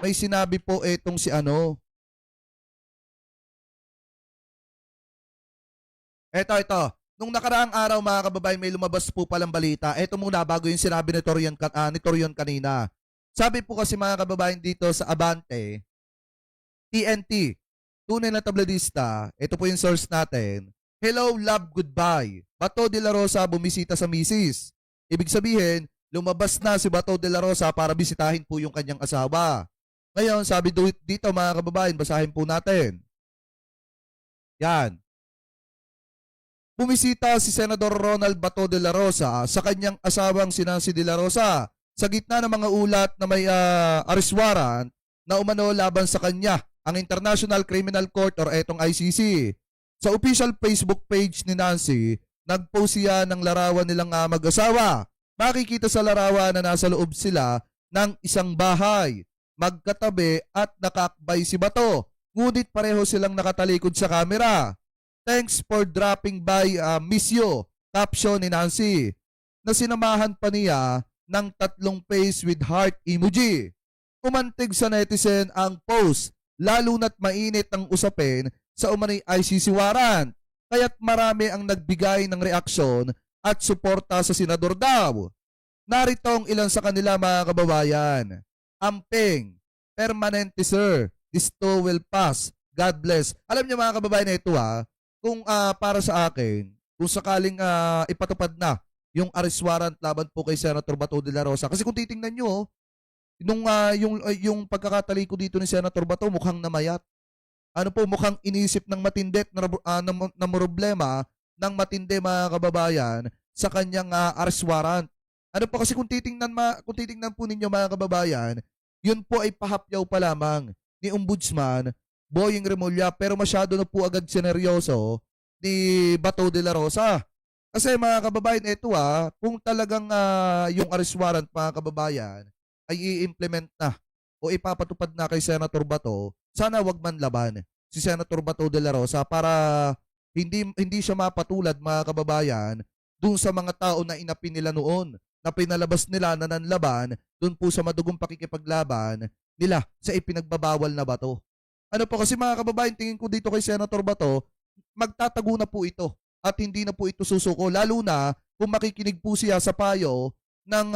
may sinabi po etong si ano. Ito. Nung nakaraang araw mga kababayan, may lumabas po palang balita. Ito muna bago yung sinabi ni Torion kanina. Sabi po kasi mga kababayan dito sa Abante, TNT, tunay na tabladista, ito po yung source natin. Hello, love, goodbye. Bato de la Rosa bumisita sa misis. Ibig sabihin, lumabas na si Bato de la Rosa para bisitahin po yung kanyang asawa. Ngayon, sabi dito mga kababayan, basahin po natin. Yan. Bumisita si Senador Ronald Bato de la Rosa sa kanyang asawang si Nancy de la Rosa sa gitna ng mga ulat na may arrest warrant na umano laban sa kanya ang International Criminal Court or etong ICC. Sa official Facebook page ni Nancy, nagpost siya ng larawan nilang mag-asawa. Makikita sa larawan na nasa loob sila ng isang bahay, magkatabi at nakakbay si Bato. Ngunit pareho silang nakatalikod sa kamera. Thanks for dropping by, miss you, caption ni Nancy, na sinamahan pa niya ng 3 face with heart emoji. Umantig sa netizen ang post, lalo na't mainit ang usapin sa umano'y ICC warrant, kaya't marami ang nagbigay ng reaksyon at suporta sa senador daw. Narito ang ilan sa kanila mga kababayan. Amping, permanente sir, this too will pass, God bless. Alam niyo mga kababayan, ito kung para sa akin, kung sakaling ipatupad na yung arrest warrant laban po kay Senator Bato de la Rosa. Kasi kung titingnan nyo, yung pagkakataliko dito ni Senator Bato, mukhang namayat. Ano po, mukhang inisip ng matindi na problema ng matindi mga kababayan sa kanyang arrest warrant. Ano po, kasi kung titingnan po ninyo mga kababayan, yun po ay pahapyaw pa lamang ni Ombudsman Boying Remulla, pero masyado na po agad sineryoso ni Bato de la Rosa. Kasi mga kababayan, ito kung talagang yung arrest warrant mga kababayan ay i-implement na o ipapatupad na kay Senator Bato, sana wag man laban si Senator Bato de la Rosa para hindi siya mapatulad mga kababayan dun sa mga tao na inapi nila noon, na pinalabas nila na nanlaban dun po sa madugong pakikipaglaban nila sa ipinagbabawal na bato. Ano po kasi mga kababayan, tingin ko dito kay Senator Bato, magtatago na po ito at hindi na po ito susuko. Lalo na kung makikinig po siya sa payo ng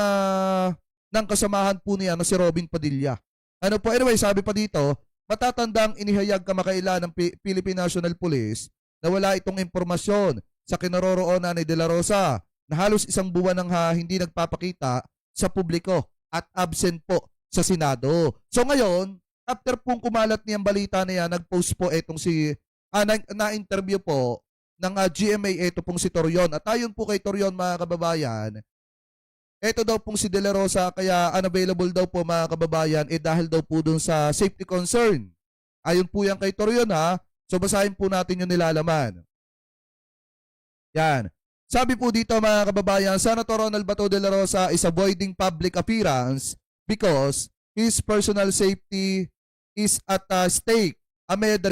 kasamahan po niya na si Robin Padilla. Ano po, anyway, sabi pa dito, matatandang inihayag kamakailan ng Philippine National Police na wala itong impormasyon sa kinaroroonan ni De La Rosa na halos 1 buwan nang hindi nagpapakita sa publiko at absent po sa Senado. So ngayon, after pong kumalat niyang balita na yan, nag-post po etong na-interview po ng GMA ito pong si Torion. At ayon po kay Torion mga kababayan, ito daw pong si De La Rosa kaya unavailable daw po mga kababayan dahil daw po dun sa safety concern. Ayon po yan kay Torion So basahin po natin yung nilalaman. Yan. Sabi po dito mga kababayan, Senator Ronald Bato de la Rosa is avoiding public appearance because his personal safety is at stake amid the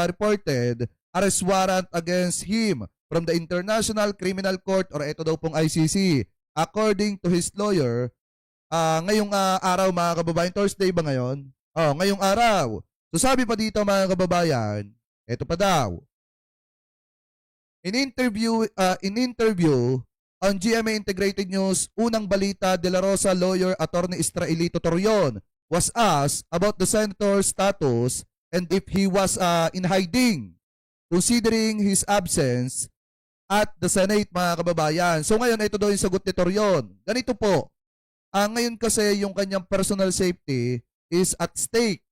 reported arrest warrant against him from the International Criminal Court or ito daw pong ICC. According to his lawyer, ngayong araw mga kababayan, Thursday ba ngayon? Ngayong araw. So sabi pa dito mga kababayan, ito pa daw. In interview on GMA Integrated News, unang balita, De La Rosa lawyer Attorney Israelito Torion was asked about the senator's status and if he was in hiding, considering his absence at the Senate mga kababayan. So ngayon, ito daw yung sagot ni Torion. Ganito po, ngayon kasi yung kanyang personal safety is at stake.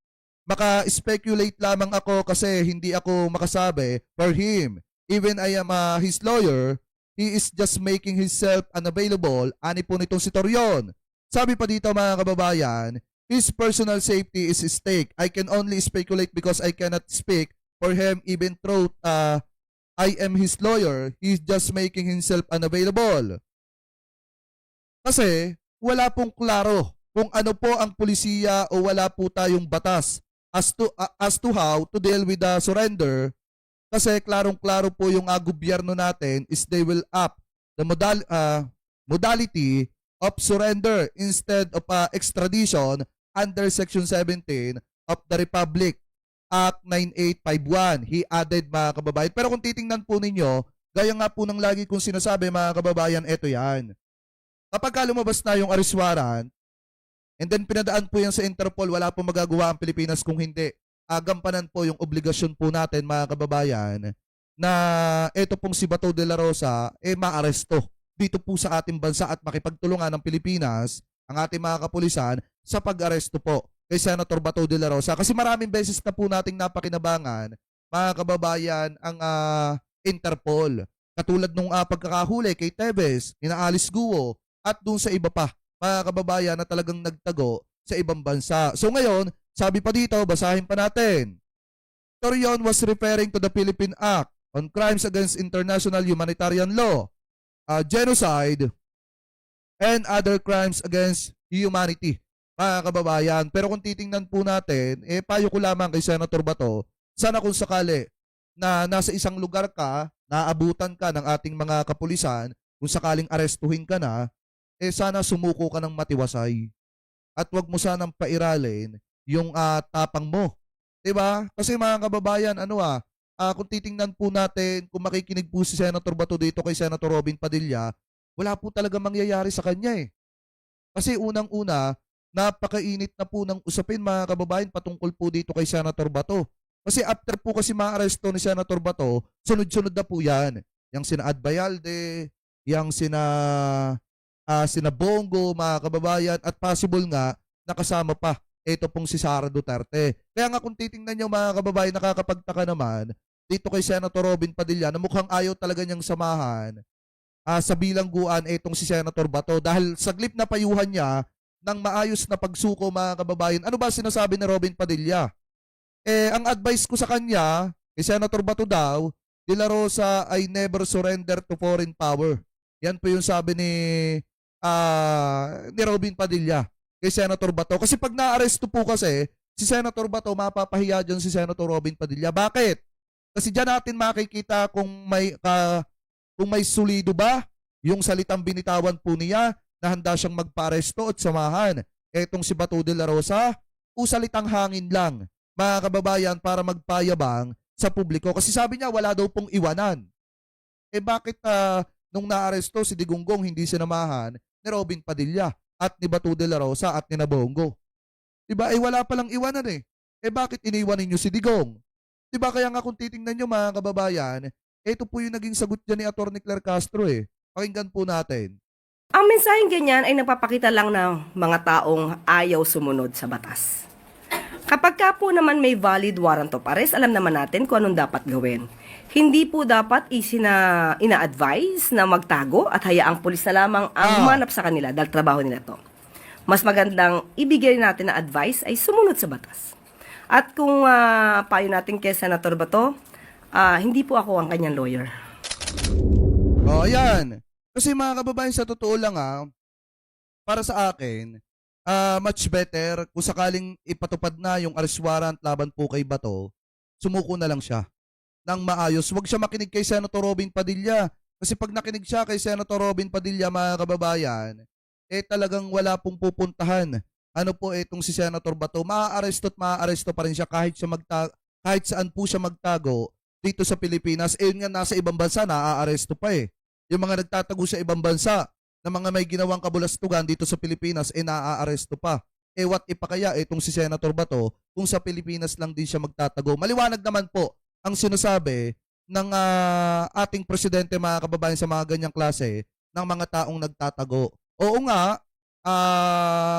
Maka-speculate lamang ako kasi hindi ako makasabi for him. Even I am his lawyer, he is just making himself unavailable. Ani po nitong si Torion. Sabi pa dito mga kababayan, his personal safety is at stake. I can only speculate because I cannot speak for him even though I am his lawyer. He's just making himself unavailable. Kasi wala pong klaro kung ano po ang pulisiya o wala po tayong batas as to how to deal with the surrender. Kasi klarong-klaro po yung gobyerno natin is they will up the modality of surrender instead of extradition under Section 17 of the Republic Act 9851. He added, mga kababayan. Pero kung titingnan po ninyo, gaya nga po ng lagi kong sinasabi, mga kababayan, eto yan. Kapag lumabas na yung arrest warrant, and then pinadaan po yan sa Interpol, wala po magagawa ang Pilipinas kung hindi. Gampanan po yung obligasyon po natin, mga kababayan, na eto pong si Bato de la Rosa, maaresto dito po sa ating bansa at makipagtulungan ng Pilipinas, ang ating mga kapulisan, sa pag-aresto po kay Senator Bato de la Rosa. Kasi maraming beses na po nating napakinabangan, mga kababayan, ang Interpol. Katulad nung pagkakahuli kay Tevez, nina Alice Guo, at dun sa iba pa, mga kababayan na talagang nagtago sa ibang bansa. So ngayon, sabi pa dito, basahin pa natin. Torion was referring to the Philippine Act on Crimes Against International Humanitarian Law, genocide, and other crimes against humanity, mga kababayan. Pero kung titingnan po natin, payo ko lamang kay Senator Bato, sana kung sakali na nasa isang lugar ka, naabutan ka ng ating mga kapulisan, kung sakaling arestuhin ka na, sana sumuko ka ng matiwasay. At wag mo sanang pairalin yung tapang mo. Diba? Kasi mga kababayan, kung titingnan po natin, kung makikinig po si Senator Bato dito kay Senator Robin Padilla, wala po talaga mangyayari sa kanya eh. Kasi unang-una, napakainit na po ng usapin, mga kababayan, patungkol po dito kay Senator Bato. Kasi after po kasi ma-aresto ni Senator Bato, sunod-sunod na po yan. Yang sina Adbayalde, yang sina Bongo, mga kababayan, at possible nga nakasama pa ito pong si Sara Duterte. Kaya nga kung titingnan nyo, mga kababayan, nakakapagtaka naman dito kay Senator Robin Padilla na mukhang ayaw talaga niyang samahan sa bilangguan itong si Senator Bato dahil saglip na payuhan niya ng maayos na pagsuko, mga kababayan. Ano ba sinasabi ni Robin Padilla? Ang advice ko sa kanya, kay Senator Bato daw, De La Rosa ay never surrender to foreign power. Yan po yung sabi ni Robin Padilla kay Senator Bato. Kasi pag na-aresto po kasi, si Senator Bato, mapapahiya dyan si Senator Robin Padilla. Bakit? Kasi dyan natin makikita kung may solido ba yung salitang binitawan po niya na handa siyang magpa-aresto at samahan etong si Bato de la Rosa o salitang hangin lang, mga kababayan, para magpayabang sa publiko. Kasi sabi niya wala daw pong iwanan. Bakit nung naaresto si Digonggong hindi sinamahan ni Robin Padilla at ni Bato de la Rosa at ni Nabongo? Diba? Wala palang iwanan eh. Bakit iniwan ninyo si Digong? Diba? Kaya nga kung titingnan nyo, mga kababayan, ito po yung naging sagot dyan ni Atty. Claire Castro eh. Pakinggan po natin. Ang mensaheng ganyan ay nagpapakita lang ng mga taong ayaw sumunod sa batas. Kapag ka po naman may valid warrant of arrest, alam naman natin kung anong dapat gawin. Hindi po dapat ina-advise na magtago at hayaang pulis na lamang ang humanap sa kanila dahil trabaho nila to. Mas magandang ibigay natin na advice ay sumunod sa batas. At kung payo natin kay Senator Bato, hindi po ako ang kanyang lawyer. Ayan. Kasi mga kababayan, sa totoo lang para sa akin, much better kung sakaling ipatupad na yung arrest warrant laban po kay Bato, sumuko na lang siya ng maayos. Huwag siya makinig kay Senator Robin Padilla. Kasi pag nakinig siya kay Senator Robin Padilla, mga kababayan, talagang wala pong pupuntahan. Ano po itong si Senator Bato, maaaresto at maaaresto pa rin siya kahit saan po siya magtago dito sa Pilipinas. Yun nga, nasa ibang bansa, naaaresto pa eh. Yung mga nagtatago sa ibang bansa na mga may ginawang kabulastugan dito sa Pilipinas, naaaresto pa. What if pa kaya itong si Senator Bato kung sa Pilipinas lang din siya magtatago? Maliwanag naman po ang sinasabi ng ating presidente, mga kababayan, sa mga ganyang klase ng mga taong nagtatago. Oo nga,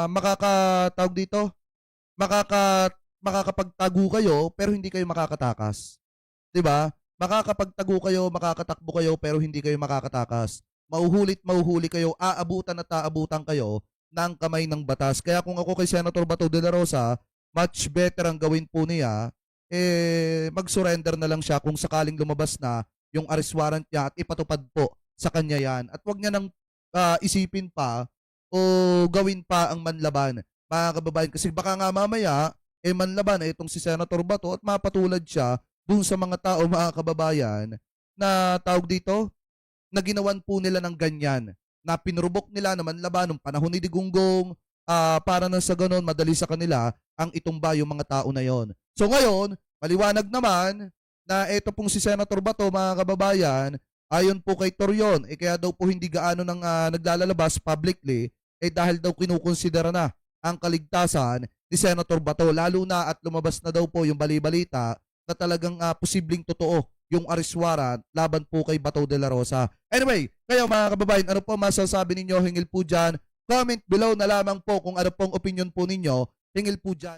makakatawag dito, makakapagtago kayo pero hindi kayo makakatakas. 'Di ba? Makakapagtago kayo, makakatakbo kayo pero hindi kayo makakatakas. Mahuhuli kayo, aabutan at aabutan kayo ng kamay ng batas. Kaya kung ako kay Senator Bato de la Rosa, much better ang gawin po niya, mag-surrender na lang siya kung sakaling lumabas na yung arrest warrant niya at ipatupad po sa kanya yan. At wag niya nang isipin pa o gawin pa ang manlaban, mga kababayan. Kasi baka nga mamaya, manlaban itong si Senator Bato at mapatulad siya dun sa mga tao, mga kababayan, na tawag dito, na ginawan po nila ng ganyan, na pinurubok nila naman laban nung panahon ni Digonggong, para nang sa ganun madali sa kanila ang itumba yung mga tao na yon. So ngayon, maliwanag naman na ito pong si Senator Bato, mga kababayan, ayon po kay Torion, kaya daw po hindi gaano nang naglalalabas publicly, dahil daw kinukonsidera na ang kaligtasan ni Senator Bato, lalo na at lumabas na daw po yung bali-balita na talagang posibleng totoo yung arrest warrant laban po kay Bato de la Rosa. Anyway, kayo mga kababayan, ano po masasabi ninyo hingil po dyan? Comment below na lamang po kung ano pong opinion po ninyo hingil po dyan.